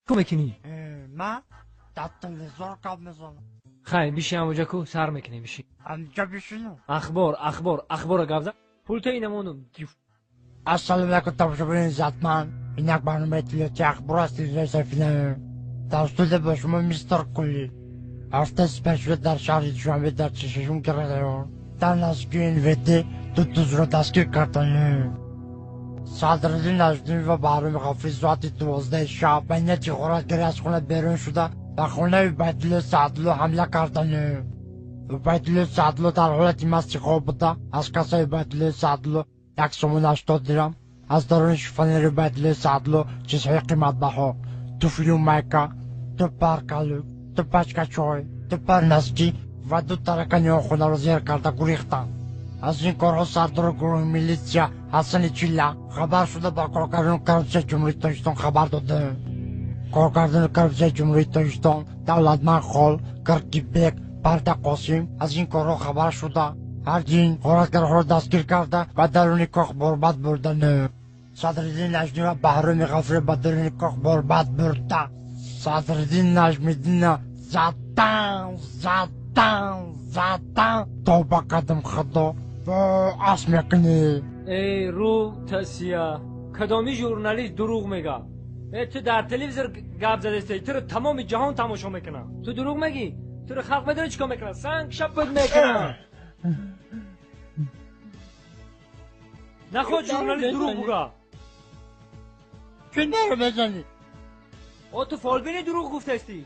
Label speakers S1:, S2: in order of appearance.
S1: کو میکنی؟
S2: من در تلویزیون کار میزنم.
S1: خیلی بیشی همونجا کو سر میکنی بیشی.
S2: همینجا بشینم.
S1: اخبار گفته. پولت اینمونم.
S2: السلام علیکم تماشاگران عزتمند. اینک برنامه اطلاعاتی اخبار است رسانه‌ای توسط به شما میستر کلی. هفته سپشل در شهر دوشنبه در چشمون کرده در نزدیکی NVT دوز را دستگیر کردند. صدراعظم نجمی و برنامه خفی ساعت 12 شب بین تیغوراتگری از خونه بیرون شده و خونه بیت‌الله سعدلو حمله کردند. بیت‌الله سعدلو در حالت مست خواب بوده. از کاسه بیت‌الله سعدلو 180 درم، از درون شیفانیر بیت‌الله سعدلو چیزهای قیمت بها، توفیل میکا، دو پرکالو، دو پچکه چای، دو پرنسکی و دو ترکانی خونه را زیر کرده گریختند. از این کارها سردار گروه میلیسیا حسن چیلا خبر شده با کارگردان کربسه جمهوری تاجیکستان خبر داده. کارگردان کربسه جمهوری تاجیکستان دولتمند خال کرکیبک پرده قاسم از این کارها خبر شده. هر جین غارتگرها را دستگیر کرده و درون کاخ برباد بردن. صدراعظم نجمی و بهرام غفاری به درون کاخ برباد برده. صدراعظم نجمیدین زدن تا با قدم خدا و اسم میکنی.
S1: ای رو تسیا کدامی ژورنالیست دروغ میگه؟ تو در تلویزیون گپ زدی تو رو تمام جهان تماشا میکنه. تو دروغ میگی؟ تو رو خلق میدونه چیکار میکنه؟ سنگ شپت میکنه. نخود ژورنالیست دروغ بگه.
S2: چه نرو بزنی؟
S1: تو فالبینی دروغ گفته استی.